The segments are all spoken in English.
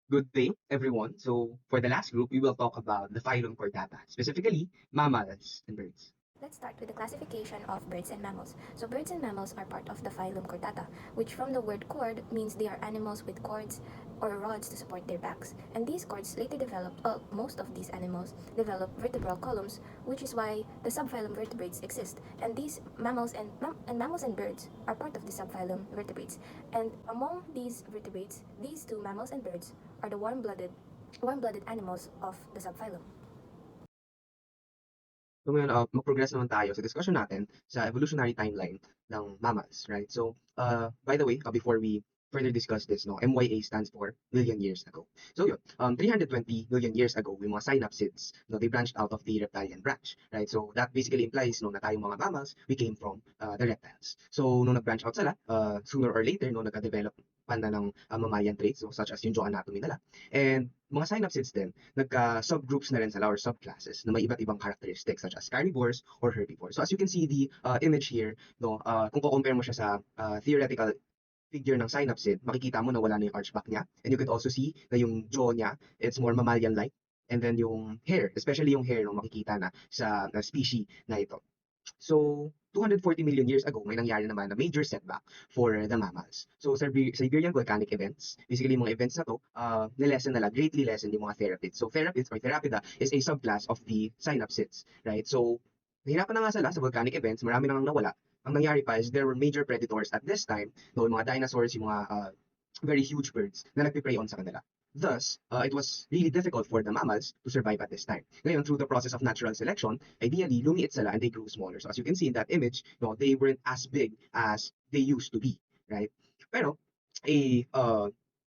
Good day, everyone. So, for the last group, we will talk about the phylum Chordata, specifically mammals and birds. Let's start with the classification of birds and mammals. So birds and mammals are part of the phylum Chordata, which from the word chord means they are animals with cords or rods to support their backs. And these cords later developed, most of these animals develop vertebral columns, which is why the subphylum vertebrates exist. And these mammals and birds are part of the subphylum vertebrates. And among these vertebrates, these two mammals and birds are the warm-blooded animals of the subphylum. So, ngayon, mag-progress naman tayo sa discussion natin sa evolutionary timeline ng mammals, right? So, by the way, before we further discuss this, no, MYA stands for million years ago. So, yun, 320 million years ago, yung mga synapsids, no, they branched out of the reptilian branch, right? So, that basically implies, no, na tayong mga mammals, we came from the reptiles. So, nung nag-branch out sila, sooner or later, no, nagka-develop panda ng mammalian traits, so, such as yung jaw anatomy nila. And mga synapsids din, nagka-subgroups na rin sila or subclasses na may iba't ibang characteristics such as carnivores or herbivores. So as you can see the image here, no, kung ko-compare mo siya sa theoretical figure ng synapsid, makikita mo na wala na yung archback niya. And you could also see na yung jaw niya, it's more mammalian-like. And then yung hair, especially yung hair, no, makikita na sa species na ito. So, 240 million years ago, may nangyari naman na major setback for the mammals. So, Siberian volcanic events, basically mga events na to, nilesen nila, greatly lessen yung mga therapids. So, therapids or therapida is a subclass of the synapsids, right? So, nahirapan na nga sila sa volcanic events, marami nang nawala. Ang nangyari pa is there were major predators at this time, no, yung mga dinosaurs, yung mga very huge birds na nagpiprey on sa kanila. Thus, it was really difficult for the mammals to survive at this time. Ngayon, through the process of natural selection, ideally, lumiit sila and they grew smaller. So as you can see in that image, no, they weren't as big as they used to be, right? Pero, a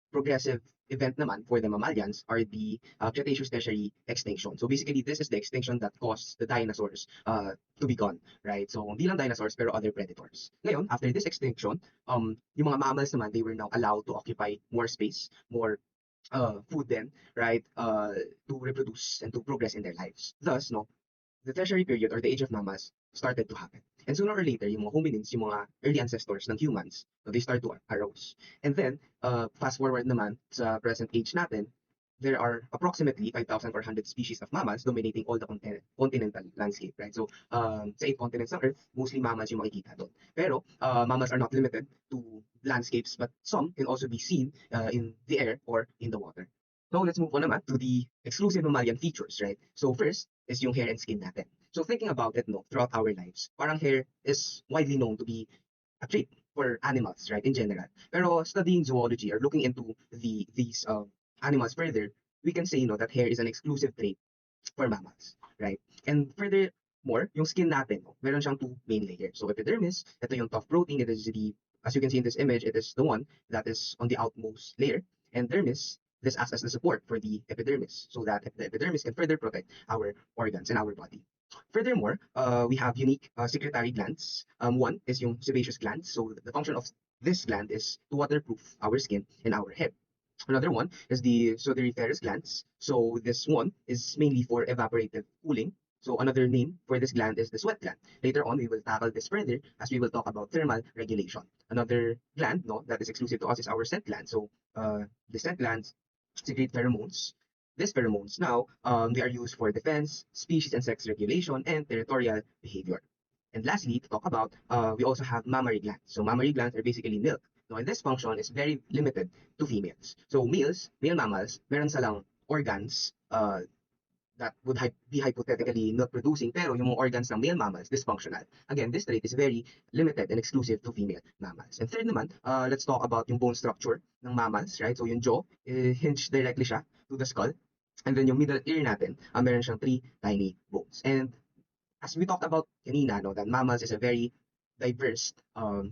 progressive event naman for the mammalians are the Cretaceous tertiary extinction. So basically, this is the extinction that caused the dinosaurs to be gone, right? So hindi lang dinosaurs pero other predators. Ngayon, after this extinction, yung mga mammals naman, they were now allowed to occupy more space, more food then, right, to reproduce and to progress in their lives. Thus, no, the tertiary period or the age of mammals started to happen. And sooner or later, yung mga hominins, yung mga early ancestors ng humans, so they start to arose. And then, fast forward naman sa present age natin, there are approximately 5,400 species of mammals dominating all the continental landscape, right? So, sa 8 continents ng Earth, mostly mammals yung makikita doon. Pero, mammals are not limited to landscapes, but some can also be seen in the air or in the water. So let's move on naman to the exclusive mammalian features, right? So first is yung hair and skin natin. So thinking about it, no, throughout our lives, parang hair is widely known to be a trait for animals, right, in general. Pero studying zoology or looking into these animals further, we can say, no, that hair is an exclusive trait for mammals, right? And furthermore, yung skin natin, no, meron siyang two main layers. So epidermis, ito yung tough protein, it is the, as you can see in this image, it is the one that is on the outmost layer. And dermis, this acts as the support for the epidermis, so that the epidermis can further protect our organs and our body. Furthermore, we have unique secretory glands. One is yung sebaceous glands. So the function of this gland is to waterproof our skin and our hair. Another one is the sudoriferous glands. So this one is mainly for evaporative cooling. So another name for this gland is the sweat gland. Later on, we will tackle this further as we will talk about thermal regulation. Another gland, no, that is exclusive to us is our scent gland. So the scent glands secrete pheromones. These pheromones now, they are used for defense, species and sex regulation, and territorial behavior. And lastly, to talk about, we also have mammary glands. So mammary glands are basically milk. No, and this function is very limited to females. So male mammals, meron silang organs that would be hypothetically milk producing, pero yung mga organs ng male mammals, dysfunctional. Again, this trait is very limited and exclusive to female mammals. And third naman, let's talk about yung bone structure ng mammals, right? So yung jaw, hinged directly siya to the skull. And then yung middle ear natin, meron siyang three tiny bones. And as we talked about kanina, no, that mammals is a very diverse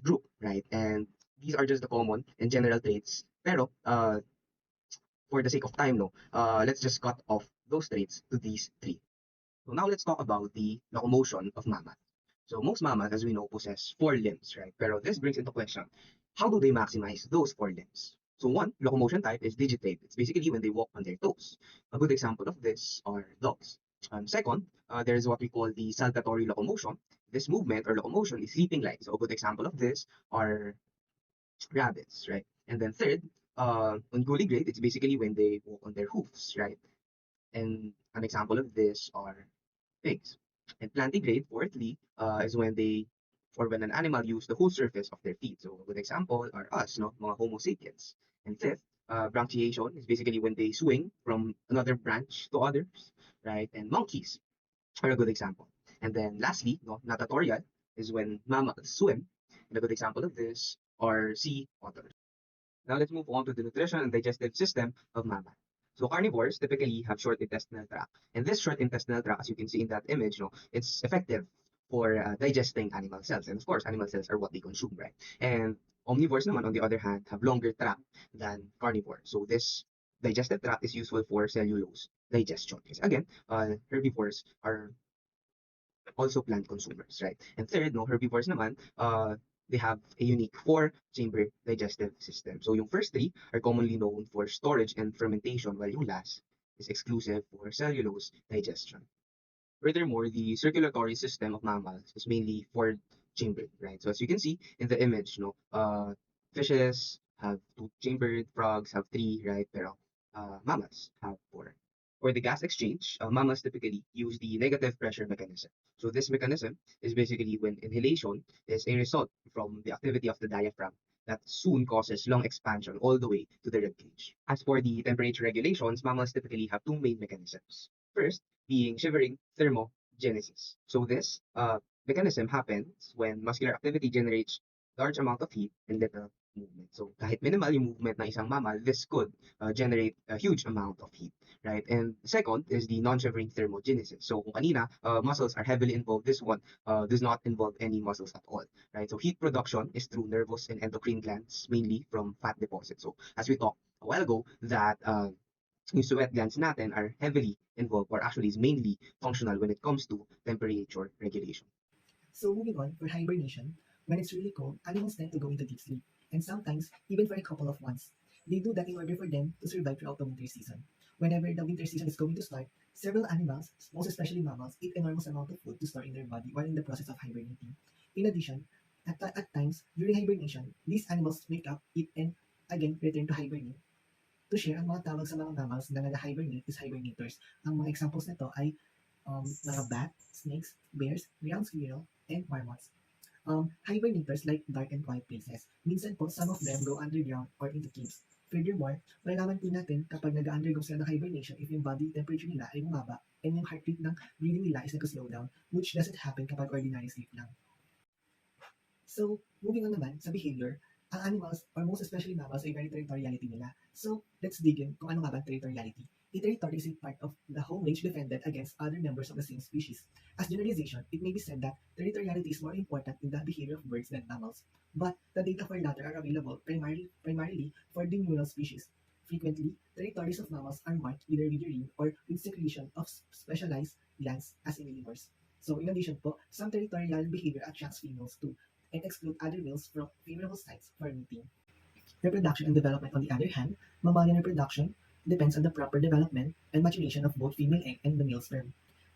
group, right? And these are just the common and general traits. Pero for the sake of time, no, let's just cut off those traits to these three. So now let's talk about the locomotion of mammals. So most mammals, as we know, possess four limbs, right? Pero this brings into question, how do they maximize those four limbs? So one locomotion type is digitate. It's basically when they walk on their toes. A good example of this are dogs. Second, there is what we call the saltatory locomotion. This movement or locomotion is leaping like. So a good example of this are rabbits, right? And then third, Ungulates, it's basically when they walk on their hoofs, right? And an example of this are pigs. And plantigrade, fourthly, is when when an animal use the whole surface of their feet. So a good example are us, no, mga Homo sapiens. And fifth, branchiation is basically when they swing from another branch to others, right? And monkeys are a good example. And then lastly, no, natatorial is when mammals swim. And a good example of this are sea otters. Now let's move on to the nutrition and digestive system of mammals. So carnivores typically have short intestinal tract, and this short intestinal tract, as you can see in that image, no, it's effective for digesting animal cells. And of course, animal cells are what they consume, right? And omnivores, naman, on the other hand, have longer tract than carnivores. So this digestive tract is useful for cellulose digestion. Because again, herbivores are also plant consumers, right? And third, no, herbivores naman, they have a unique four-chamber digestive system. So yung first three are commonly known for storage and fermentation, while yung last is exclusive for cellulose digestion. Furthermore, the circulatory system of mammals is mainly four-chambered, right? So as you can see in the image, no, fishes have two-chambered, frogs have three, right? Pero mammals have four. For the gas exchange, mammals typically use the negative pressure mechanism. So this mechanism is basically when inhalation is a result from the activity of the diaphragm that soon causes lung expansion all the way to the rib cage. As for the temperature regulations, mammals typically have two main mechanisms. First, being shivering thermogenesis. So this mechanism happens when muscular activity generates large amount of heat and little movement. So kahit minimal yung movement ng isang mammal, this could generate a huge amount of heat, right? And second is the non-shivering thermogenesis. So kung kanina, muscles are heavily involved, this one does not involve any muscles at all, right? So heat production is through nervous and endocrine glands, mainly from fat deposits. So as we talked a while ago, that yung sweat glands natin are heavily involved or actually is mainly functional when it comes to temperature regulation. So moving on, for hibernation, when it's really cold, animals tend to go into deep sleep, and sometimes even for a couple of months. They do that in order for them to survive throughout the winter season. Whenever the winter season is going to start, several animals, most especially mammals, eat enormous amount of food to store in their body while in the process of hibernating. In addition, at times during hibernation, these animals wake up, eat, and again return to hibernate. To share, ang mga tawag sa mga mammals na nag-hibernate is hibernators. Ang mga examples nito ay mga bat, snakes, bears, ground squirrel, and marmots. Hibernators like dark and quiet places. Minsan po, some of them go underground or into caves. Furthermore, malalaman po natin kapag nag-undergo sila ng hibernation if yung body temperature nila ay bumaba and yung heart rate ng breathing nila is nag-slow down, which doesn't happen kapag ordinary sleep lang. So, moving on naman sa behavior, ang animals, or most especially mammals, ay very territoriality nila. So, let's dig in kung ano nga ba territoriality. A territory is a part of the home range defended against other members of the same species. As generalization, it may be said that territoriality is more important in the behavior of birds than mammals, but the data for latter are available primarily for the neural species. Frequently, territories of mammals are marked either with urine or with secretion of specialized glands as in lemurs. So, in addition po, some territorial behavior attracts females too, and exclude other males from favorable sites for mating. Reproduction and development, on the other hand, mammalian reproduction depends on the proper development and maturation of both female egg and the male sperm.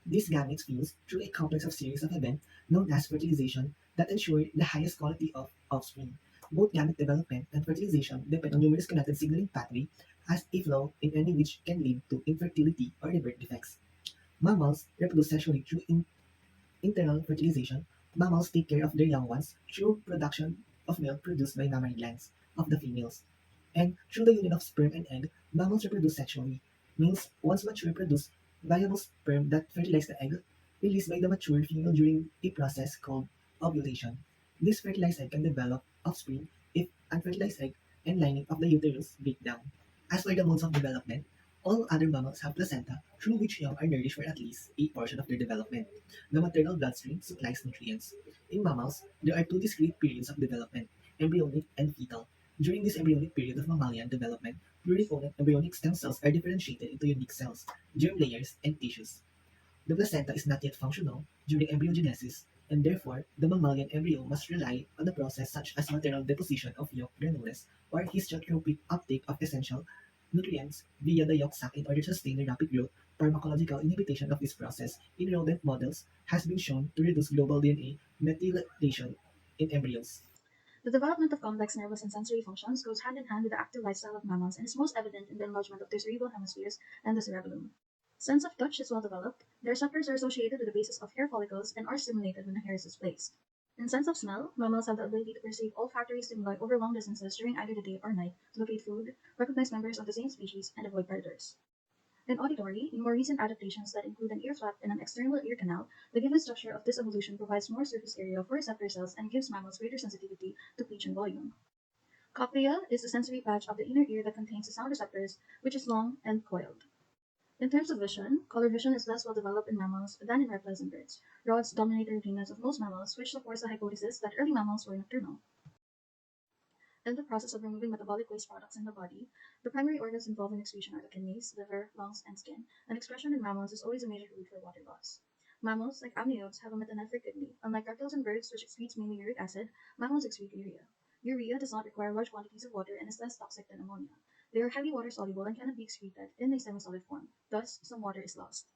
These gametes fuse through a complex of series of events known as fertilization that ensure the highest quality of offspring. Both gamete development and fertilization depend on numerous connected signaling pathways as a flow in any which can lead to infertility or birth defects. Mammals reproduce sexually through internal fertilization. Mammals take care of their young ones through production of milk produced by mammary glands of the females. And through the union of sperm and egg, mammals reproduce sexually. Males, once mature, produce viable sperm that fertilize the egg, released by the mature female during a process called ovulation. This fertilized egg can develop offspring if unfertilized egg and lining of the uterus break down. As for the modes of development, all other mammals have placenta through which young are nourished for at least a portion of their development. The maternal bloodstream supplies nutrients. In mammals, there are two discrete periods of development, embryonic and fetal. During this embryonic period of mammalian development, pluripotent embryonic stem cells are differentiated into unique cells, germ layers, and tissues. The placenta is not yet functional during embryogenesis, and therefore the mammalian embryo must rely on the process such as maternal deposition of yolk granules or hysteroscopic uptake of essential nutrients via the yolk sac in order to sustain the rapid growth. Pharmacological inhibition of this process in rodent models has been shown to reduce global DNA methylation in embryos. The development of complex nervous and sensory functions goes hand in hand with the active lifestyle of mammals and is most evident in the enlargement of their cerebral hemispheres and the cerebellum. Sense of touch is well developed. The receptors are associated with the basis of hair follicles and are stimulated when the hair is displaced. In sense of smell, mammals have the ability to perceive olfactory stimuli over long distances during either the day or night to locate food, recognize members of the same species, and avoid predators. In auditory, in more recent adaptations that include an ear flap and an external ear canal, the given structure of this evolution provides more surface area for receptor cells and gives mammals greater sensitivity to pitch and volume. Cochlea is the sensory patch of the inner ear that contains the sound receptors, which is long and coiled. In terms of vision, color vision is less well developed in mammals than in reptiles and birds. Rods dominate the retinas of most mammals, which supports the hypothesis that early mammals were nocturnal. In the process of removing metabolic waste products in the body, the primary organs involved in excretion are the kidneys, liver, lungs, and skin, and excretion in mammals is always a major route for water loss. Mammals, like amniotes, have a metanephric kidney. Unlike reptiles and birds, which excretes mainly uric acid, mammals excrete urea. Urea does not require large quantities of water and is less toxic than ammonia. They are highly water soluble and cannot be excreted in a semi-solid form, thus some water is lost.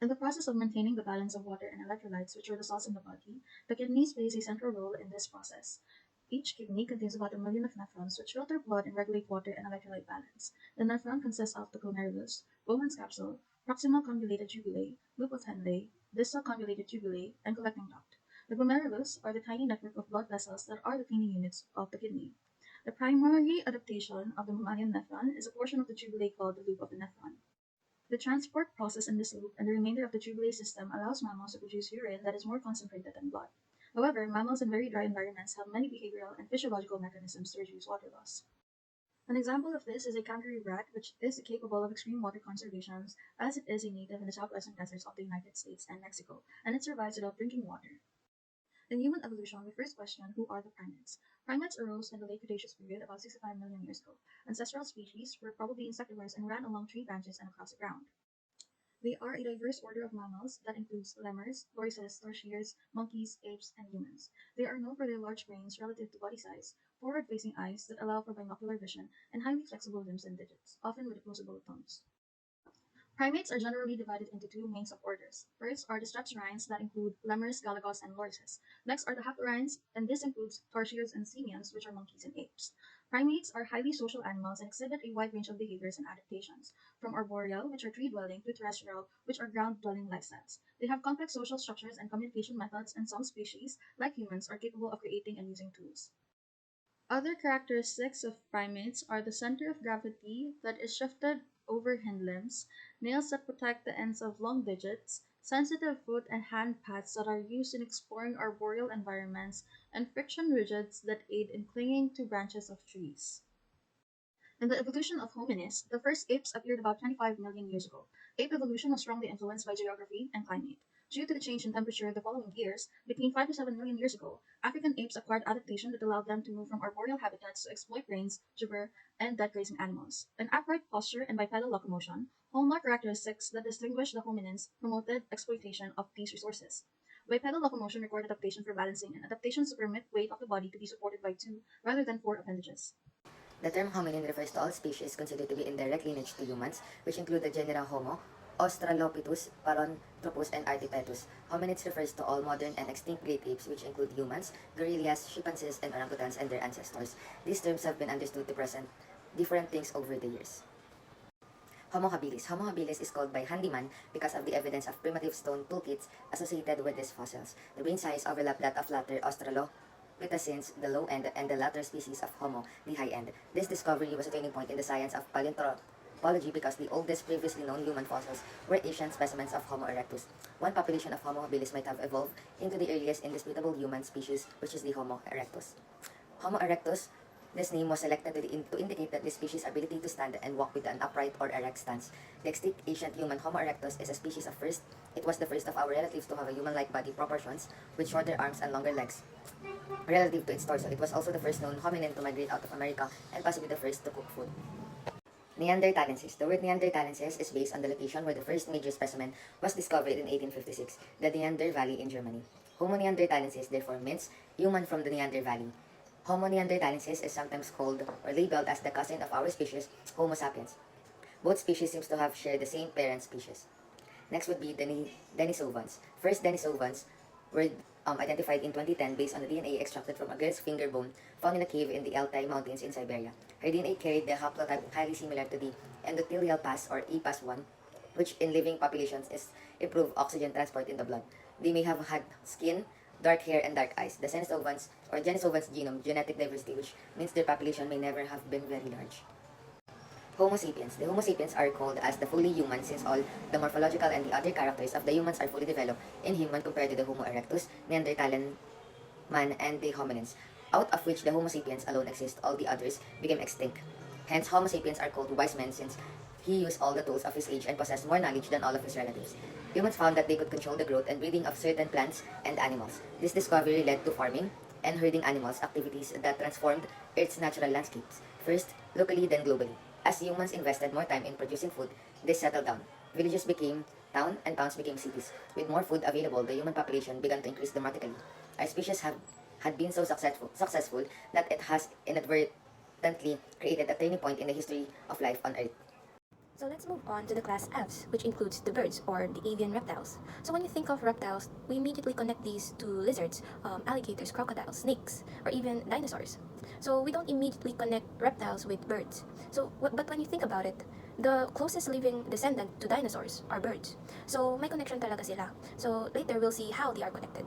In the process of maintaining the balance of water and electrolytes, which are the salts in the body, the kidneys plays a central role in this process. Each kidney contains about 1 million of nephrons, which filter blood and regulate water and electrolyte balance. The nephron consists of the glomerulus, Bowman's capsule, proximal convoluted tubule, loop of Henle, distal convoluted tubule, and collecting duct. The glomerulus are the tiny network of blood vessels that are the cleaning units of the kidney. The primary adaptation of the mammalian nephron is a portion of the tubule called the loop of the nephron. The transport process in this loop and the remainder of the tubulate system allows mammals to produce urine that is more concentrated than blood. However, mammals in very dry environments have many behavioral and physiological mechanisms to reduce water loss. An example of this is a kangaroo rat, which is capable of extreme water conservation as it is a native in the southwestern deserts of the United States and Mexico, and it survives without drinking water. In human evolution, we first question who are the primates. Primates arose in the late Cretaceous period about 65 million years ago. Ancestral species were probably insectivorous and ran along tree branches and across the ground. They are a diverse order of mammals that includes lemurs, lorises, tarsiers, monkeys, apes, and humans. They are known for their large brains relative to body size, forward-facing eyes that allow for binocular vision, and highly flexible limbs and digits, often with opposable thumbs. Primates are generally divided into two main suborders. First are the strepsirrhines that include lemurs, galagos, and lorises. Next are the haplorhines, and this includes tarsiers and simians, which are monkeys and apes. Primates are highly social animals and exhibit a wide range of behaviors and adaptations, from arboreal, which are tree-dwelling, to terrestrial, which are ground-dwelling lifestyles. They have complex social structures and communication methods, and some species, like humans, are capable of creating and using tools. Other characteristics of primates are the center of gravity that is shifted over hind limbs, nails that protect the ends of long digits, sensitive foot and hand pads that are used in exploring arboreal environments, and friction ridges that aid in clinging to branches of trees. In the evolution of Hominis, the first apes appeared about 25 million years ago. Ape evolution was strongly influenced by geography and climate. Due to the change in temperature the following years, between 5 to 7 million years ago, African apes acquired adaptation that allowed them to move from arboreal habitats to exploit rains, gibber, and dead grazing animals. An upright posture and bipedal locomotion, hallmark characteristics that distinguish the hominins, promoted exploitation of these resources. Bipedal locomotion required adaptation for balancing and adaptations to permit weight of the body to be supported by two rather than four appendages. The term hominin refers to all species considered to be in direct lineage to humans, which include the genera Homo, Australopithecus, Paranthropus, and Artipetus. Hominids refers to all modern and extinct great apes, which include humans, gorillas, chimpanzees, and orangutans and their ancestors. These terms have been understood to present different things over the years. Homo habilis. Homo habilis is called by handyman because of the evidence of primitive stone toolkits associated with these fossils. The brain size overlapped that of latter Australopithecines, the low end, and the latter species of Homo, the high end. This discovery was a turning point in the science of paleontology because the oldest previously known human fossils were ancient specimens of Homo erectus. One population of Homo habilis might have evolved into the earliest indisputable human species, which is the Homo erectus. Homo erectus, this name was selected to indicate that this species' ability to stand and walk with an upright or erect stance. The extinct ancient human Homo erectus is a species of first. It was the first of our relatives to have a human-like body proportions with shorter arms and longer legs relative to its torso. It was also the first known hominin to migrate out of America and possibly the first to cook food. Neanderthalensis. The word Neanderthalensis is based on the location where the first major specimen was discovered in 1856, the Neander Valley in Germany. Homo neanderthalensis therefore means human from the Neander Valley. Homo neanderthalensis is sometimes called or labeled as the cousin of our species, Homo sapiens. Both species seem to have shared the same parent species. Next would be Denisovans. First Denisovans were identified in 2010 based on the DNA extracted from a girl's finger bone found in a cave in the Altai Mountains in Siberia. Her DNA carried the haplotype highly similar to the endothelial pass or EPAS1, which in living populations is improved oxygen transport in the blood. They may have had skin, dark hair, and dark eyes. The Denisovans or Denisovans genome genetic diversity, which means their population may never have been very large. Homo sapiens. The Homo sapiens are called as the fully human since all the morphological and the other characters of the humans are fully developed in human compared to the Homo erectus, Neanderthalian man, and the hominins, out of which the Homo sapiens alone exists, all the others became extinct. Hence, Homo sapiens are called wise men since he used all the tools of his age and possessed more knowledge than all of his relatives. Humans found that they could control the growth and breeding of certain plants and animals. This discovery led to farming and herding animals, activities that transformed Earth's natural landscapes, first locally then globally. As humans invested more time in producing food, they settled down. Villages became towns and towns became cities. With more food available, the human population began to increase dramatically. Our species had been so successful that it has inadvertently created a turning point in the history of life on Earth. So let's move on to the class Aves, which includes the birds or the avian reptiles. So when you think of reptiles, we immediately connect these to lizards, alligators, crocodiles, snakes, or even dinosaurs. So we don't immediately connect reptiles with birds. But when you think about it, the closest living descendant to dinosaurs are birds. So may connection talaga sila. So later we'll see how they are connected.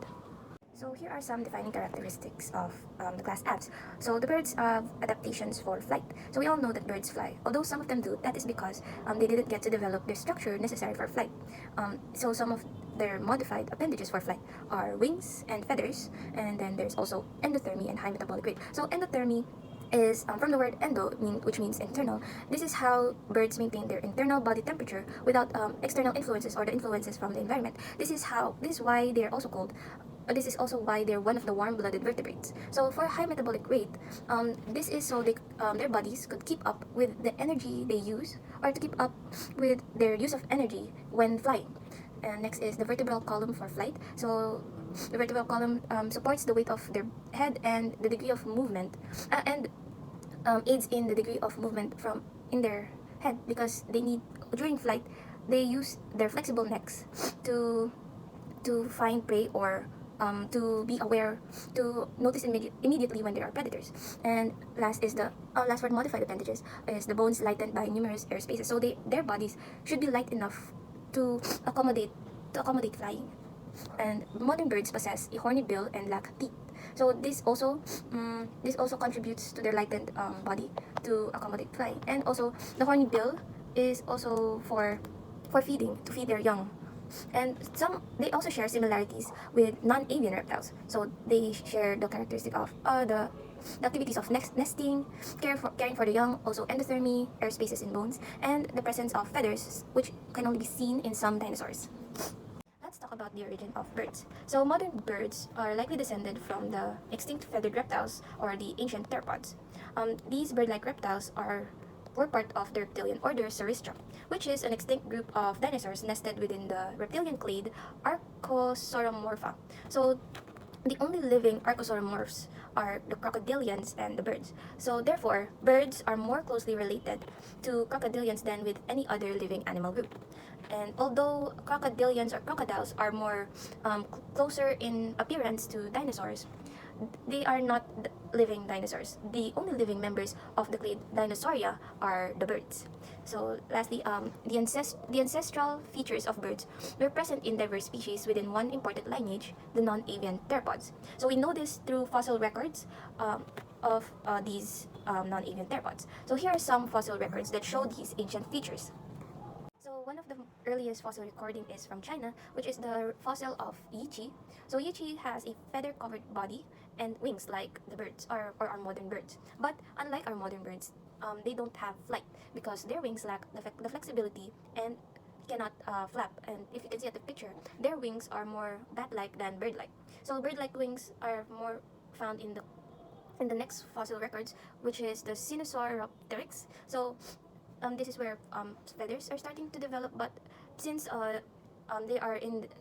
So here are some defining characteristics of the class Aves. So the birds have adaptations for flight. So we all know that birds fly. Although some of them do, that is because they didn't get to develop the structure necessary for flight. So some of their modified appendages for flight are wings and feathers, and then there's also endothermy and high metabolic rate. So endothermy is from the word endo, which means internal. This is how birds maintain their internal body temperature without external influences or the influences from the environment. This is why they're also called. This is also why they're one of the warm-blooded vertebrates. So for high metabolic rate, this is so their bodies could keep up with the energy they use, or to keep up with their use of energy when flying. And next is the vertebral column for flight. So the vertebral column supports the weight of their head and the degree of movement, and aids in the degree of movement from in their head, because they need during flight they use their flexible necks to find prey, or to be aware, to notice immediately when there are predators. And last for modified appendages is the bones lightened by numerous air spaces. So their bodies should be light enough to accommodate flying. And modern birds possess a horny bill and lack teeth. So this also contributes to their lightened body to accommodate flying. And also the horny bill is also for feeding, to feed their young. And they also share similarities with non-avian reptiles. So they share the characteristic of the activities of nesting, caring for the young, also endothermy, air spaces in bones, and the presence of feathers, which can only be seen in some dinosaurs. Let's talk about the origin of birds. So modern birds are likely descended from the extinct feathered reptiles or the ancient theropods. These bird-like reptiles were part of the reptilian order Saristra, which is an extinct group of dinosaurs nested within the reptilian clade Archosauromorpha. So the only living archosauromorphs are the crocodilians and the birds. So therefore, birds are more closely related to crocodilians than with any other living animal group. And although crocodilians or crocodiles are more closer in appearance to dinosaurs, they are not living dinosaurs. The only living members of the clade Dinosauria are the birds. So lastly, the ancestral features of birds were present in diverse species within one important lineage, the non-avian theropods. So we know this through fossil records of these non-avian theropods. So here are some fossil records that show these ancient features. So one of the earliest fossil recording is from China, which is the fossil of Yiqi. So Yiqi has a feather-covered body and wings like the birds or our modern birds. But unlike our modern birds, they don't have flight because their wings lack the flexibility and cannot flap. And if you can see at the picture, their wings are more bat-like than bird-like. So bird-like wings are more found in the next fossil records, which is the Sinosauropteryx. So this is where feathers are starting to develop, but since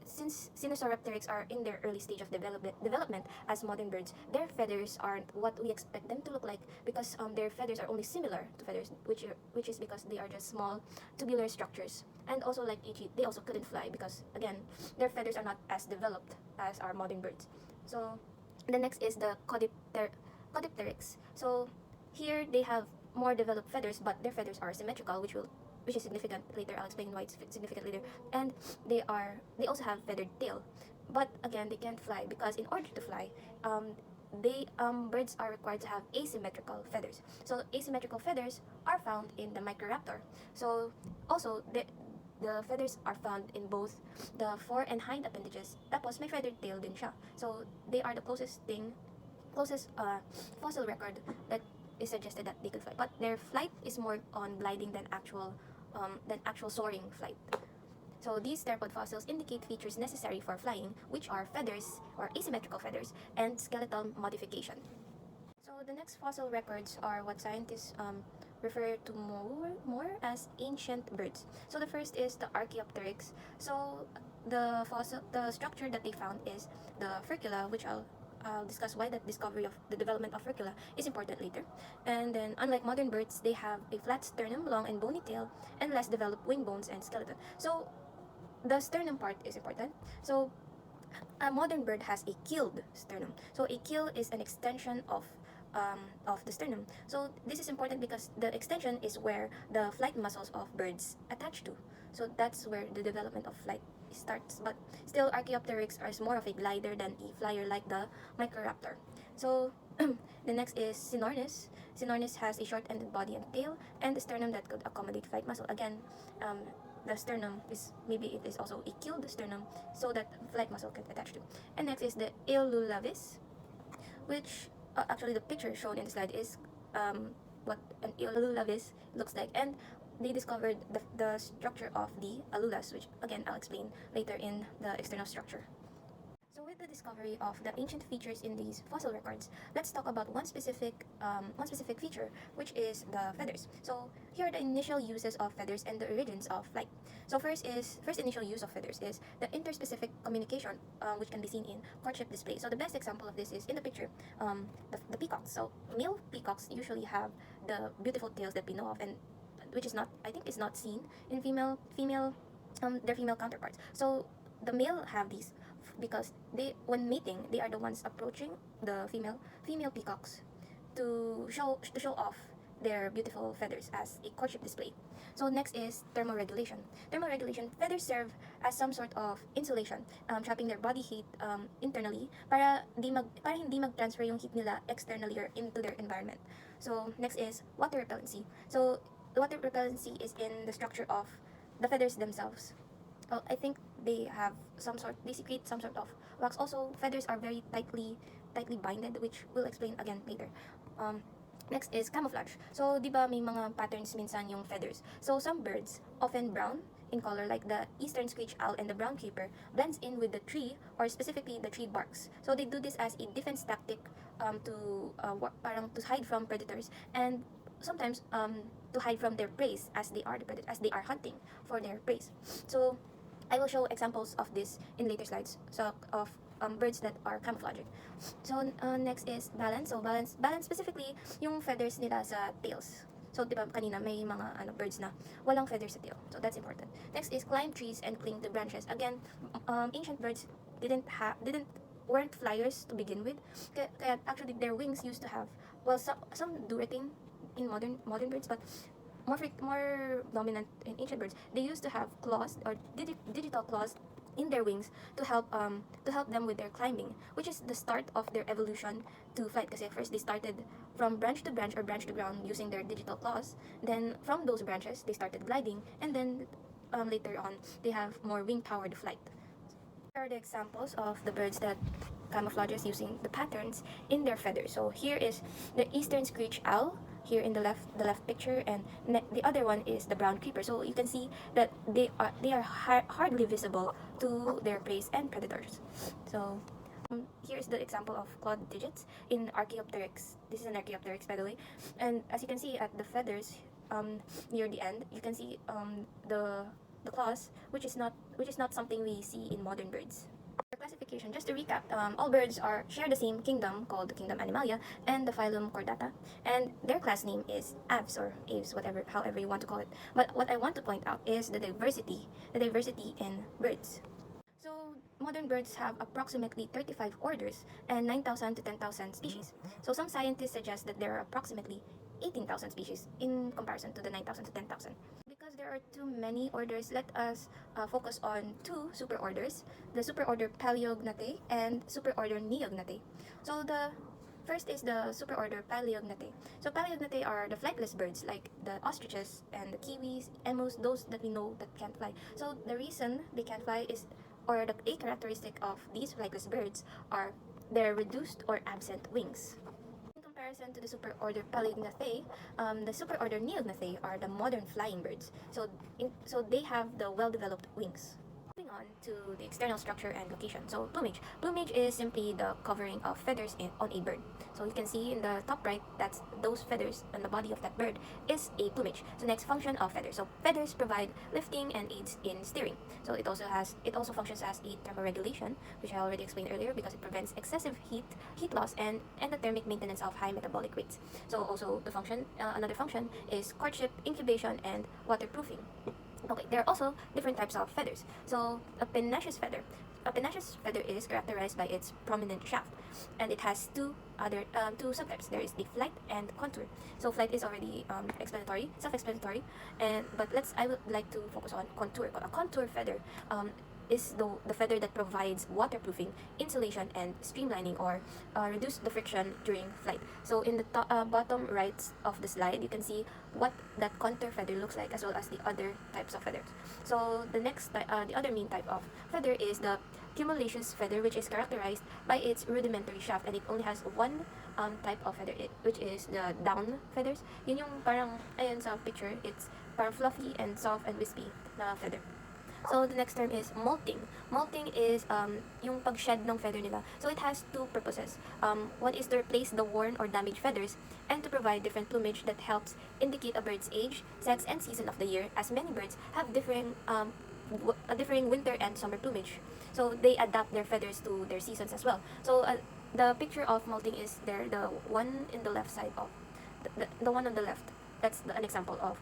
since Sinosauropteryx are in their early stage of development as modern birds, their feathers aren't what we expect them to look like, because their feathers are only similar to feathers, which is because they are just small tubular structures. And also like Ichi, they also couldn't fly because again their feathers are not as developed as our modern birds. So the next is the Caudipteryx. So here they have more developed feathers, but their feathers are symmetrical, which is significant later. I'll explain why it's significant later. And they also have feathered tail, but again they can't fly because in order to fly, they birds are required to have asymmetrical feathers. So asymmetrical feathers are found in the Microraptor. So also the feathers are found in both the fore and hind appendages. Tapos may feathered tail din siya. So they are the closest fossil record that is suggested that they could fly. But their flight is more on gliding than actual soaring flight. So these theropod fossils indicate features necessary for flying, which are feathers or asymmetrical feathers and skeletal modification. So the next fossil records are what scientists refer to more as ancient birds. So the first is the Archaeopteryx. So the structure that they found is the furcula, which I'll discuss why the discovery of the development of furcula is important later. And then, unlike modern birds, they have a flat sternum, long and bony tail, and less developed wing bones and skeleton. So the sternum part is important. So a modern bird has a keeled sternum. So a keel is an extension of the sternum. So this is important because the extension is where the flight muscles of birds attach to. So that's where the development of flight starts. But still, Archaeopteryx is more of a glider than a flyer like the Microraptor. So the next is Sinornis. Sinornis has a short-ended body and tail, and the sternum that could accommodate flight muscle. Again, the sternum is maybe it is also a keeled sternum so that flight muscle can attach to. And next is the Eolulavis, which actually the picture shown in the slide is what an Eolulavis looks like, and they discovered the structure of the alulas, which again I'll explain later in the external structure. So with the discovery of the ancient features in these fossil records, let's talk about one specific feature, which is the feathers. So here are the initial uses of feathers and the origins of flight. So first initial use of feathers is the interspecific communication, which can be seen in courtship display. So the best example of this is in the picture, the peacocks. So male peacocks usually have the beautiful tails that we know of, and which is not, I think, is not seen in their female counterparts. So the male have these because when mating, they are the ones approaching the female peacocks to show off their beautiful feathers as a courtship display. So next is thermoregulation. Thermoregulation, feathers serve as some sort of insulation, trapping their body heat internally para hindi mag-transfer yung heat nila externally or into their environment. So next is water repellency. So the water repellency is in the structure of the feathers themselves. Well, I think they secrete some sort of wax. Also, feathers are very tightly binded, which we'll explain again later. Next is camouflage. So, di ba may mga patterns minsan yung feathers. So, some birds, often brown in color, like the eastern screech owl and the brown creeper, blends in with the tree, or specifically the tree barks. So, they do this as a defense tactic parang to hide from predators, and sometimes to hide from their prey as they are hunting for their prey. So I will show examples of this in later slides. So of birds that are camouflaging. So next is balance. So balance specifically yung feathers nila sa tails. So di ba kanina may mga birds na walang feathers sa tail. So that's important. Next is climb trees and cling to branches. Again, ancient birds weren't flyers to begin with. Kaya actually their wings used to have, well, some do retain in modern birds, but more dominant in ancient birds. They used to have claws or digital claws in their wings to help them with their climbing, which is the start of their evolution to flight. Kasi first they started from branch to branch or branch to ground using their digital claws. Then from those branches they started gliding, and then later on they have more wing powered flight. Here are the examples of the birds that camouflages using the patterns in their feathers. So here is the eastern screech owl here in the left picture, and the other one is the brown creeper. So you can see that they are hardly visible to their prey and predators. So here is the example of clawed digits in Archaeopteryx. This is an Archaeopteryx, by the way, and as you can see at the feathers near the end, you can see the claws, which is not something we see in modern birds. For classification, just to recap, all birds share the same kingdom called the kingdom Animalia and the phylum Chordata, and their class name is Aves or Aves, however you want to call it. But what I want to point out is the diversity in birds. So, modern birds have approximately 35 orders and 9,000 to 10,000 species. So, some scientists suggest that there are approximately 18,000 species in comparison to the 9,000 to 10,000. Because there are too many orders, let us focus on two superorders, the superorder Paleognathae and superorder Neognathae. So, the first is the superorder Paleognathae. So, Paleognathae are the flightless birds like the ostriches and the kiwis, emus, those that we know that can't fly. So, the reason they can't fly is or the a characteristic of these flightless birds are their reduced or absent wings. In comparison to the superorder Paleognathai, the superorder Neognathae are the modern flying birds. So they have the well-developed wings. Moving on to the external structure and location. So plumage. Plumage is simply the covering of feathers on a bird. So you can see in the top right that's those feathers on the body of that bird is a plumage. So next, function of feathers. So feathers provide lifting and aids in steering. So it also functions as a thermoregulation, which I already explained earlier because it prevents excessive heat loss and endothermic maintenance of high metabolic rates. So also the function another function is courtship, incubation, and waterproofing. Okay, there are also different types of feathers. So a pennaceous feather. A pennaceous feather is characterized by its prominent shaft, and it has two subtypes. There is the flight and contour. So flight is already self-explanatory, and but I would like to focus on contour. A contour feather is the feather that provides waterproofing, insulation, and streamlining or reduce the friction during flight. So in the bottom right of the slide, you can see what that contour feather looks like as well as the other types of feathers. So the other main type of feather is the cumulaceous feather, which is characterized by its rudimentary shaft, and it only has one type of feather, which is the down feathers. Yun yung parang, ayan sa picture, it's parang fluffy and soft and wispy na feather. So the next term is molting. Molting is yung pag-shed ng feather nila. So it has two purposes. One is to replace the worn or damaged feathers and to provide different plumage that helps indicate a bird's age, sex, and season of the year, as many birds have differing winter and summer plumage. So they adapt their feathers to their seasons as well. So the picture of molting is there, the one in the left side of the one on the left. That's an example of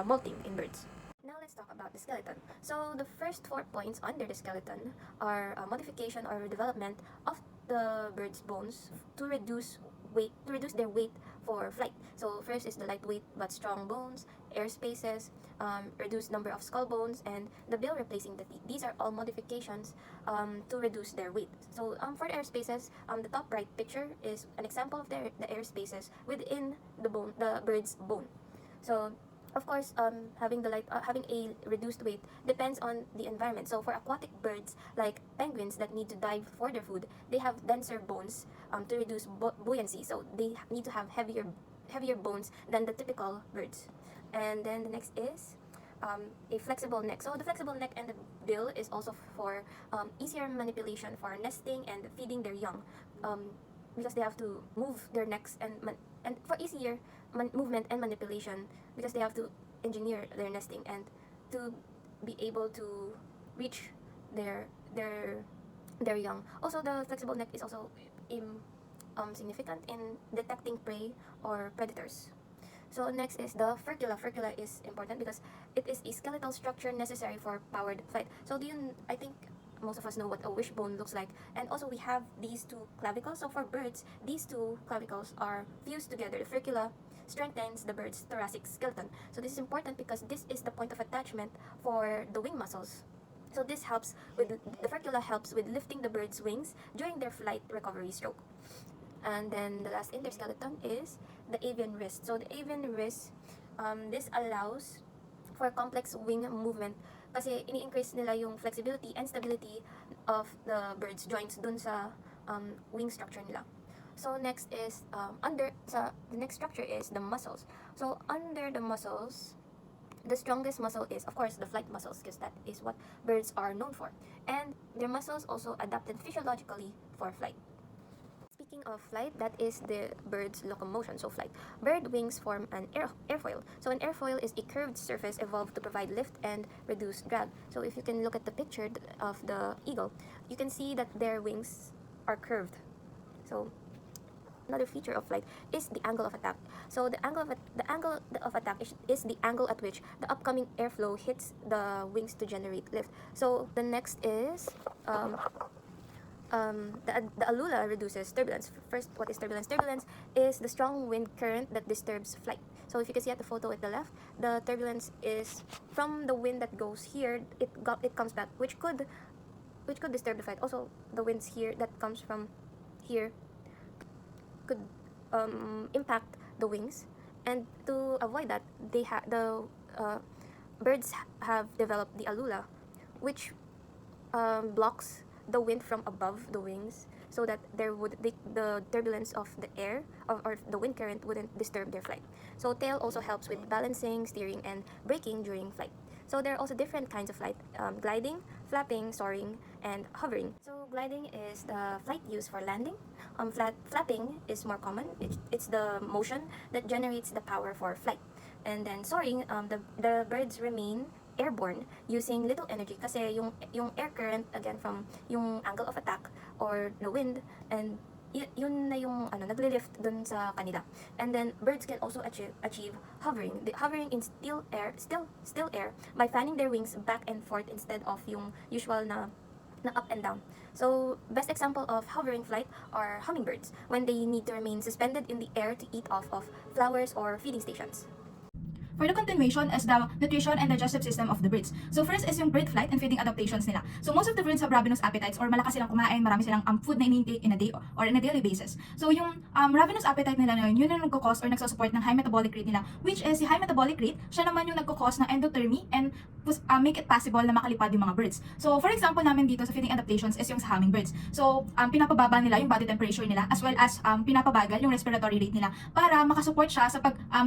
molting in birds. Now let's talk about the skeleton. So the first 4 points under the skeleton are modification or development of the bird's bones to reduce their weight for flight. So first is the lightweight but strong bones, air spaces, reduced number of skull bones, and the bill replacing the teeth. These are all modifications to reduce their weight. So for the air spaces, the top right picture is an example of the air spaces within the bird's bone. So of course, having a reduced weight depends on the environment. So for aquatic birds like penguins that need to dive for their food, they have denser bones to reduce buoyancy. So they need to have heavier bones than the typical birds. And then the next is a flexible neck. So the flexible neck and the bill is also for easier manipulation for nesting and feeding their young, because they have to move their necks and for easier movement and manipulation, because they have to engineer their nesting and to be able to reach their young. Also, the flexible neck is also significant in detecting prey or predators. So next is the furcula. Furcula is important because it is a skeletal structure necessary for powered flight. So I think most of us know what a wishbone looks like. And also we have these two clavicles. So for birds, these two clavicles are fused together. The furcula strengthens the bird's thoracic skeleton. So this is important because this is the point of attachment for the wing muscles. So the furcula helps with lifting the bird's wings during their flight recovery stroke. And then the last interskeleton is the avian wrist. So the avian wrist, this allows for complex wing movement kasi ini-increase nila yung flexibility and stability of the bird's joints dun sa wing structure nila. So next is the next structure is the muscles. So under the muscles, the strongest muscle is of course the flight muscles, because that is what birds are known for. And their muscles also adapted physiologically for flight. Speaking of flight, that is the bird's locomotion, so flight. Bird wings form an airfoil. So an airfoil is a curved surface evolved to provide lift and reduce drag. So if you can look at the picture of the eagle, you can see that their wings are curved. So another feature of flight is the angle of attack. So the angle of attack is the angle at which the upcoming airflow hits the wings to generate lift. So the next is the alula reduces turbulence. First, what is turbulence? Turbulence is the strong wind current that disturbs flight. So if you can see at the photo at the left, the turbulence is from the wind that goes here. It comes back, which could disturb the flight. Also, the winds here that comes from here could impact the wings. And to avoid that, birds have developed the alula, which blocks the wind from above the wings, so that the turbulence of the air or the wind current wouldn't disturb their flight. So tail also helps with balancing, steering, and braking during flight. So there are also different kinds of flight: gliding, flapping, soaring, and hovering. So gliding is the flight used for landing. Flapping is more common. It's the motion that generates the power for flight. And then soaring, the birds remain airborne using little energy kasi yung air current, again, from yung angle of attack or the wind, and yun na yung naglilift dun sa kanila. And then birds can also achieve hovering. The hovering in still air by fanning their wings back and forth instead of yung usual na up and down. So best example of hovering flight are hummingbirds when they need to remain suspended in the air to eat off of flowers or feeding stations. For the continuation is the nutrition and digestive system of the birds. So first is yung bird flight and feeding adaptations nila. So most of the birds have ravenous appetites, or malakas silang kumain, marami silang food na in-intake in a day or in a daily basis. So yung ravenous appetite nila na yun yung nagkakos or nagsusupport ng high metabolic rate nila, which is si high metabolic rate, siya naman yung nagkakos ng endothermy and make it possible na makalipad yung mga birds. So for example namin dito sa feeding adaptations is yung sa hummingbirds. So pinapababa nila yung body temperature nila, as well as pinapabagal yung respiratory rate nila para makasupport siya sa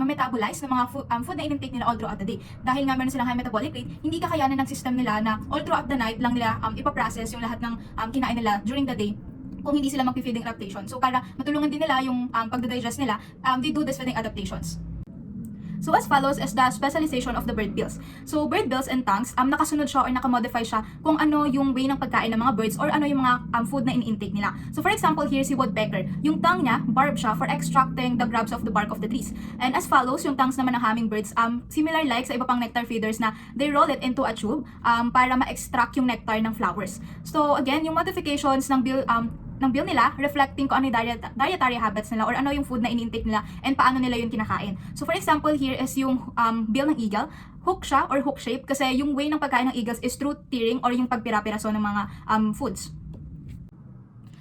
metabolize ng mga food na in-intake nila all throughout the day. Dahil nga meron silang high metabolic rate, hindi kakayanin ng system nila na all throughout the night lang nila ipaprocess yung lahat ng kinain nila during the day kung hindi sila mag-feeding adaptation. So para matulungan din nila yung pagda-digest nila, they do this feeding adaptations. So as follows is the specialization of the bird bills. So bird bills and tongues, nakasunod siya or nakamodify siya kung ano yung way ng pagkain ng mga birds or ano yung mga food na in-intake nila. So for example, here si woodpecker, yung tongue niya, barbed siya for extracting the grubs of the bark of the trees. And as follows, yung tongues naman ng hummingbirds, similar like sa iba pang nectar feeders na they roll it into a tube para ma-extract yung nectar ng flowers. So again, yung modifications ng bill nila, reflecting kung ano yung dietary habits nila or ano yung food na in-intake nila and paano nila yun kinakain. So for example, here is yung bill ng eagle. Hook siya or hook shape kasi yung way ng pagkain ng eagles is through tearing or yung pagpira-piraso ng mga foods.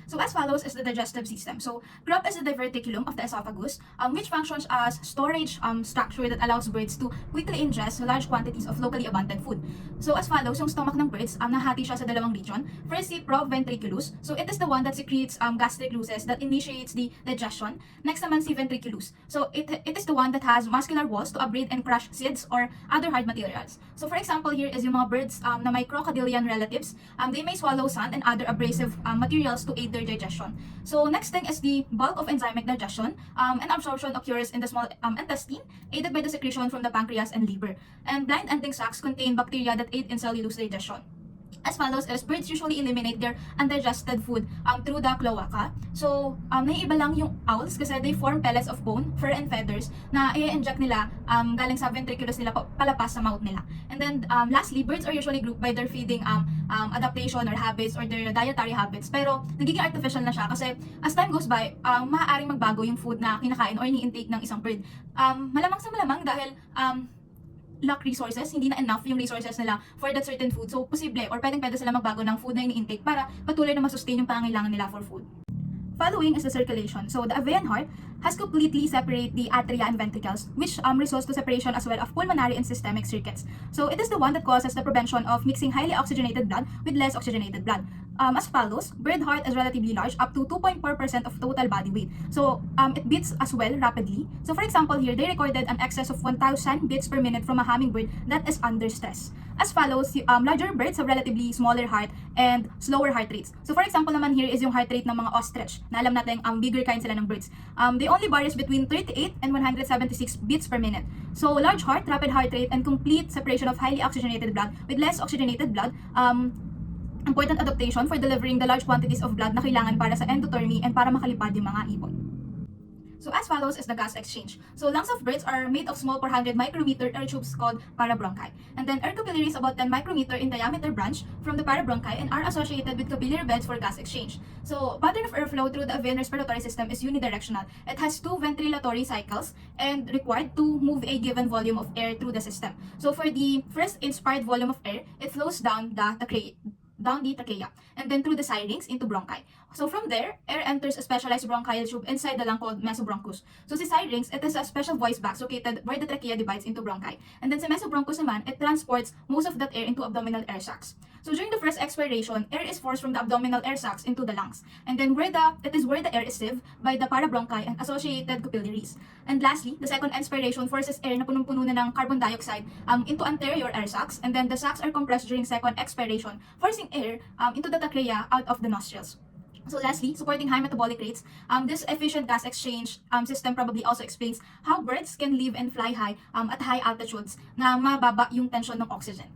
So as follows is the digestive system. So crop is the diverticulum of the esophagus, which functions as storage structure that allows birds to quickly ingest large quantities of locally abundant food. So as follows, yung stomach ng birds, nahati siya sa dalawang region. First, si proventriculus. So it is the one that secretes gastric juices that initiates the digestion. Next naman si ventriculus. So it is the one that has muscular walls to abrade and crush seeds or other hard materials. So for example, here is yung mga birds na may crocodilian relatives. They may swallow sand and other abrasive materials to aid their digestion. So next thing is the bulk of enzymic digestion, and absorption occurs in the small intestine, aided by the secretion from the pancreas and liver. And blind ending sacs contain bacteria that aid in cellulose digestion. As follows is birds usually eliminate their undigested food through the cloaca. So, naiiba lang yung owls kasi they form pellets of bone, fur, and feathers na i-inject nila galing sa ventriculus nila palapas sa mouth nila. And then, lastly, birds are usually grouped by their feeding adaptation or habits or their dietary habits. Pero, nagiging artificial na siya kasi as time goes by, maaaring magbago yung food na kinakain or ni-intake ng isang bird. Malamang sa malamang dahil lack resources, hindi na enough yung resources nila for that certain food. So, posible or pwede sila magbago ng food na ini-intake para patuloy na masustain yung pangangailangan nila for food. Following is the circulation. So, the avian heart has completely separate the atria and ventricles, which results to separation as well of pulmonary and systemic circuits. So, it is the one that causes the prevention of mixing highly oxygenated blood with less oxygenated blood. As follows, bird heart is relatively large, up to 2.4% of total body weight. So, it beats as well rapidly. So, for example, here, they recorded an excess of 1,000 beats per minute from a hummingbird that is under stress. As follows, larger birds have relatively smaller heart and slower heart rates. So, for example naman here is yung heart rate ng mga ostrich, na alam natin bigger kind sila ng birds. They only varies between 38 and 176 beats per minute. So, large heart, rapid heart rate, and complete separation of highly oxygenated blood with less oxygenated blood, important adaptation for delivering the large quantities of blood na kailangan para sa endothermy and para makalipad yung mga ibon. So as follows is the gas exchange. So lungs of birds are made of small 400 micrometer air tubes called parabronchi. And then air capillaries about 10 micrometer in diameter branch from the parabronchi and are associated with capillary beds for gas exchange. So pattern of airflow through the avian respiratory system is unidirectional. It has 2 ventilatory cycles and required to move a given volume of air through the system. So for the first inspired volume of air, it flows down the trachea, and then through the syrinx into bronchi. So from there, air enters a specialized bronchial tube inside the lung called mesobronchus. So si syrinx, it is a special voice box located where the trachea divides into bronchi. And then si mesobronchus naman, it transports most of that air into abdominal air sacs. So during the first expiration, air is forced from the abdominal air sacs into the lungs. And then it is where the air is sieved by the parabronchi and associated capillaries. And lastly, the second inspiration forces air na punong-puno na ng carbon dioxide into anterior air sacs. And then the sacs are compressed during second expiration, forcing air into the trachea out of the nostrils. So lastly, supporting high metabolic rates, this efficient gas exchange system probably also explains how birds can live and fly high at high altitudes na mababa yung tension ng oxygen.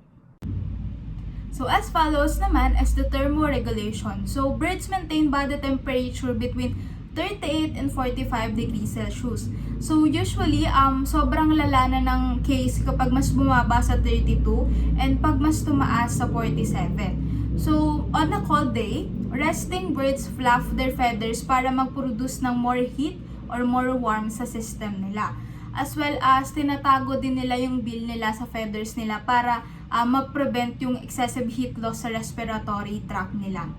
So as follows naman is the thermoregulation. So birds maintain body temperature between 38 and 45 degrees Celsius. So usually, sobrang lala na ng case kapag mas bumaba sa 32 and pag mas tumaas sa 47. So on a cold day, resting birds fluff their feathers para mag-produce ng more heat or more warmth sa system nila. As well as tinatago din nila yung bill nila sa feathers nila para ma-prevent yung excessive heat loss sa respiratory tract nila.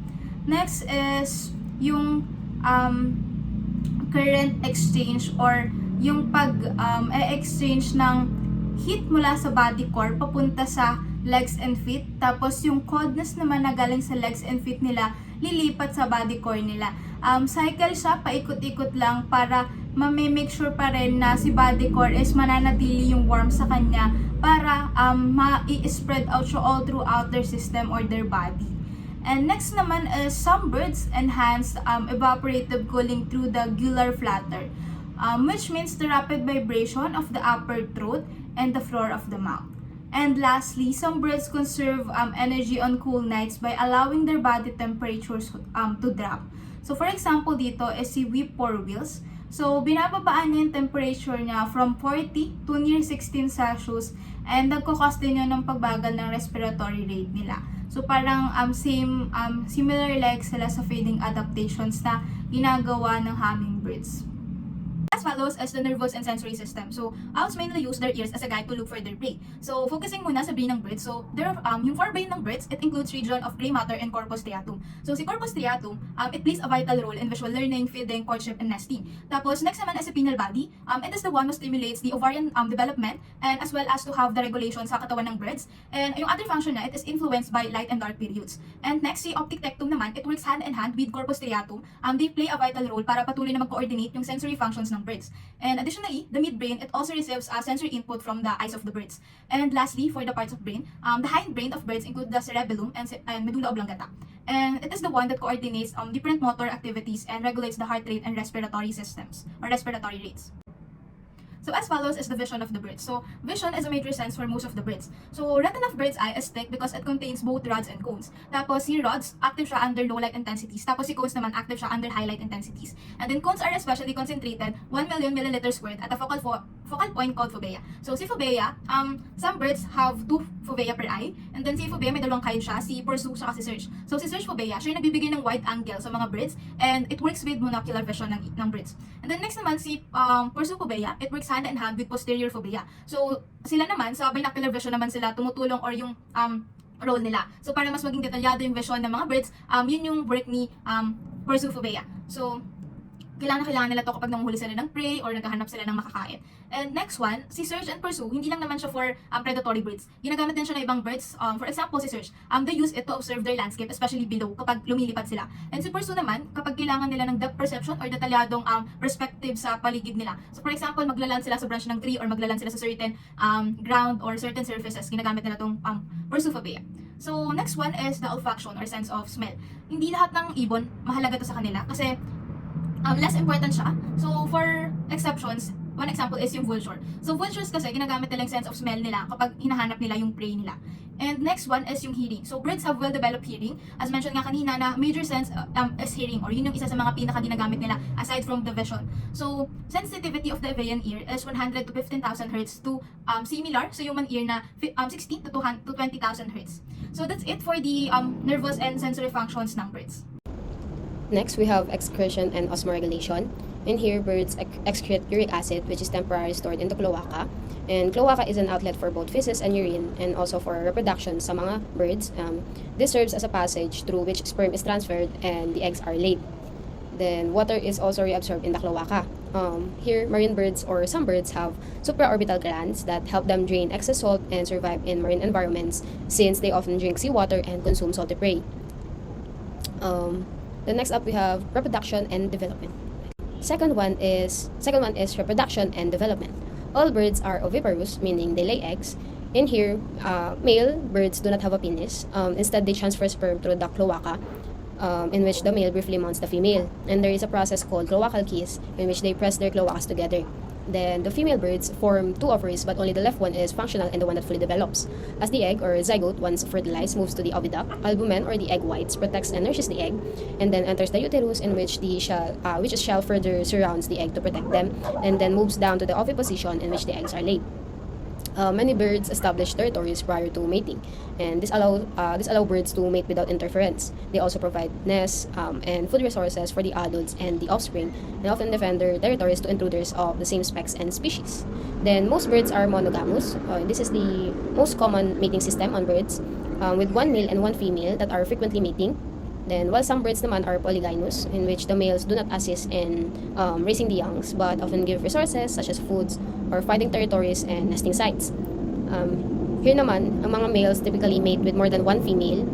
Next is yung current exchange or yung pag-exchange ng heat mula sa body core papunta sa legs and feet. Tapos yung coldness naman na galing sa legs and feet nila lilipat sa body core nila. Cycle siya, paikot-ikot lang para make sure pa rin na si body core is mananatili yung warmth sa kanya para ma-spread out siya all throughout their system or their body. And next naman is some birds enhance evaporative cooling through the gular flutter, which means the rapid vibration of the upper throat and the floor of the mouth. And lastly, some birds conserve energy on cool nights by allowing their body temperatures to drop. So for example dito is si whippoorwills. So binababaan niya yung temperature niya from 40 to near 16 Celsius and nagkakos din yun ng pagbagal ng respiratory rate nila. So parang similar like sila sa feeding adaptations na ginagawa ng hummingbirds. As follows is the nervous and sensory system. So, owls mainly use their ears as a guide to look for their prey. So, focusing muna sa brain ng birds. So, yung forebrain ng birds, it includes region of gray matter and corpus striatum. So, si corpus striatum, it plays a vital role in visual learning, feeding, courtship, and nesting. Tapos, next naman is the pineal body. It is the one who stimulates the ovarian development and as well as to have the regulation sa katawan ng birds. And yung other function na, it is influenced by light and dark periods. And next, si optic tectum naman, it works hand in hand with corpus striatum. They play a vital role para patuloy na mag-coordinate yung sensory functions ng birds. And additionally, the midbrain, it also receives sensory input from the eyes of the birds. And lastly, for the parts of brain, the hindbrain of birds include the cerebellum and medulla oblongata. And it is the one that coordinates different motor activities and regulates the heart rate and respiratory systems or respiratory rates. So as follows is the vision of the birds. So vision is a major sense for most of the birds. So retina of bird's eye is thick because it contains both rods and cones. Tapos si rods, active siya under low light intensities. Tapos si cones naman, active siya under high light intensities. And then cones are especially concentrated 1 million milliliters squared at a focal point called fovea. So si fovea, some birds have 2 fovea per eye. And then si fovea may dalawang kind siya, si pursue siya si search. So si search fovea, siya yung nagbibigay ng wide angle sa mga birds and it works with monocular vision ng birds. And then next naman si pursue fovea, it works hand in hand with posterior fovea. So, sila naman, sa binocular vision naman sila tumutulong or yung role nila. So, para mas maging detalyado yung vision ng mga birds, yun yung work ni pursue fovea. So, kailangan nila to kapag nanguhuli sila ng prey or naghahanap sila ng makakain. And next one, si search and pursue, hindi lang naman siya for predatory birds. Ginagamit din siya ng ibang birds. For example, si search, they use it to observe their landscape, especially below, kapag lumilipad sila. And si pursue naman, kapag kailangan nila ng depth perception or detalyadong perspective sa paligid nila. So for example, maglaland sila sa branch ng tree or maglaland sila sa certain ground or certain surfaces, ginagamit nila itong pursue fovea. So next one is the olfaction or sense of smell. Hindi lahat ng ibon mahalaga to sa kanila kasi less important siya. So, for exceptions, one example is yung vulture. So, vultures kasi, ginagamit nila yung sense of smell nila kapag hinahanap nila yung prey nila. And next one is yung hearing. So birds have well-developed hearing. As mentioned nga kanina na major sense is hearing, or yun yung isa sa mga pinaka-ginagamit nila aside from the vision. So sensitivity of the avian ear is 100 to 15,000 Hz to similar sa human ear na 16 to 20,000 Hz. So that's it for the nervous and sensory functions ng birds. Next, we have excretion and osmoregulation. In here, birds excrete uric acid, which is temporarily stored in the cloaca. And cloaca is an outlet for both feces and urine, and also for reproduction sa mga birds. This serves as a passage through which sperm is transferred and the eggs are laid. Then, water is also reabsorbed in the cloaca. Here, marine birds or some birds have supraorbital glands that help them drain excess salt and survive in marine environments, since they often drink seawater and consume salty prey. The next up, we have reproduction and development. Second one is reproduction and development. All birds are oviparous, meaning they lay eggs. In here, male birds do not have a penis. Instead, they transfer sperm through the cloaca, in which the male briefly mounts the female. And there is a process called cloacal kiss, in which they press their cloacas together. Then the female birds form two ovaries, but only the left one is functional and the one that fully develops. As the egg or zygote, once fertilized, moves to the oviduct, albumen or the egg whites protects and nourishes the egg, and then enters the uterus, in which the shell further surrounds the egg to protect them, and then moves down to the oviposition, in which the eggs are laid. Many birds establish territories prior to mating, and this allow birds to mate without interference. They also provide nests and food resources for the adults and the offspring, and often defend their territories to intruders of the same sex and species. Then most birds are monogamous. This is the most common mating system on birds, with one male and one female that are frequently mating. Then, while some birds naman are polygynous, in which the males do not assist in raising the youngs, but often give resources such as foods or fighting territories and nesting sites. Here naman, ang mga males typically mate with more than one female.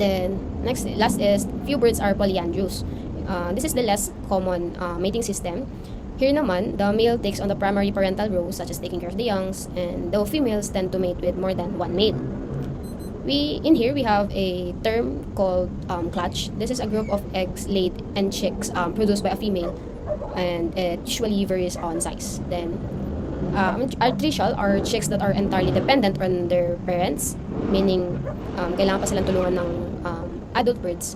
Then, last is, few birds are polyandrous. This is the less common mating system. Here naman, the male takes on the primary parental roles, such as taking care of the youngs, and the females tend to mate with more than one male. In here we have a term called clutch. This is a group of eggs laid and chicks produced by a female, and it usually varies on size. Then artificial are chicks that are entirely dependent on their parents, meaning kailangan pa silang tulungan ng adult birds.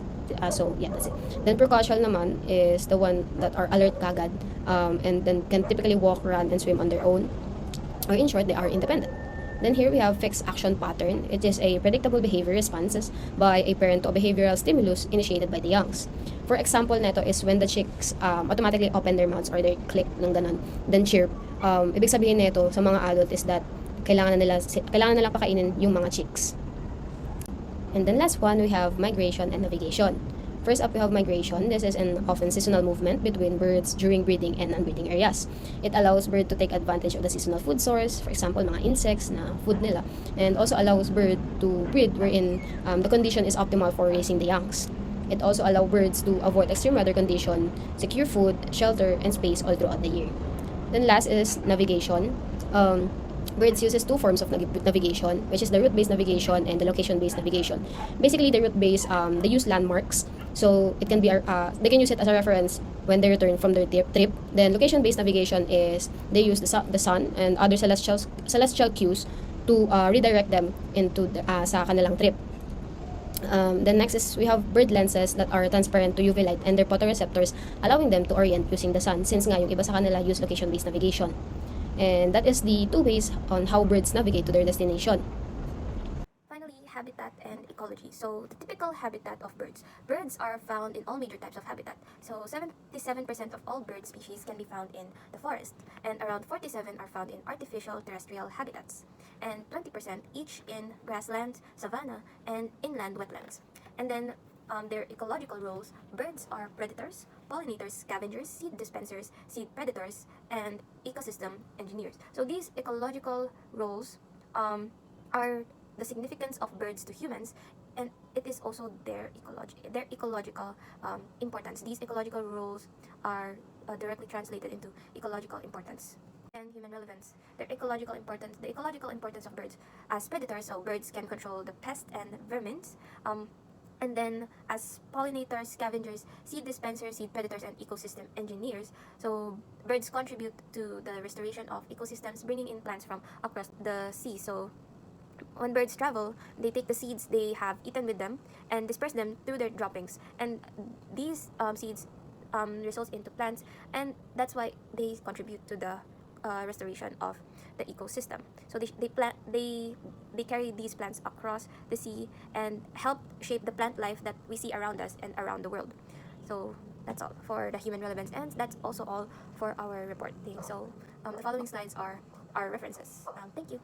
So yeah, that's it. Then precocial naman is the one that are alert kagad, and then can typically walk, run, and swim on their own, or in short, they are independent. Then here we have fixed action pattern. It is a predictable behavior responses by a parent to a behavioral stimulus initiated by the youngs. For example neto is when the chicks automatically open their mouths or they click ng ganon, then chirp. Ibig sabihin neto sa mga adult is that kailangan nila pakainin yung mga chicks. And then last one, we have migration and navigation. First up, we have migration. This is an often seasonal movement between birds during breeding and non-breeding areas. It allows bird to take advantage of the seasonal food source, for example, mga insects na food nila, and also allows bird to breed wherein the condition is optimal for raising the youngs. It also allows birds to avoid extreme weather condition, secure food, shelter, and space all throughout the year. Then last is navigation. Birds uses two forms of navigation, which is the route-based navigation and the location-based navigation. Basically, the route-based, they use landmarks, so it can be they can use it as a reference when they return from their trip. Then location-based navigation is they use the sun and other celestial cues to redirect them into sa kanilang trip. Then next is we have bird lenses that are transparent to UV light and their photoreceptors, allowing them to orient using the sun, since nga yung iba sa kanila use location-based navigation. And that is the two ways on how birds navigate to their destination. Finally, habitat and ecology. So, the typical habitat of birds. Birds are found in all major types of habitat. So, 77% of all bird species can be found in the forest, and around 47 are found in artificial terrestrial habitats, and 20% each in grasslands, savanna, and inland wetlands. And then, their ecological roles: birds are predators, pollinators, scavengers, seed dispensers, seed predators, and ecosystem engineers. So these ecological roles are the significance of birds to humans, and it is also their ecological importance. These ecological roles are directly translated into ecological importance. And human relevance. The ecological importance of birds as predators. So birds can control the pests and vermins. And then as pollinators, scavengers, seed dispensers, seed predators, and ecosystem engineers. So birds contribute to the restoration of ecosystems, bringing in plants from across the sea. So when birds travel, they take the seeds they have eaten with them and disperse them through their droppings. And these seeds results into plants, and that's why they contribute to the restoration of the ecosystem. So they carry these plants across the sea and help shape the plant life that we see around us and around the world. So that's all for the human relevance, and that's also all for our reporting. So the following slides are our references. Thank you.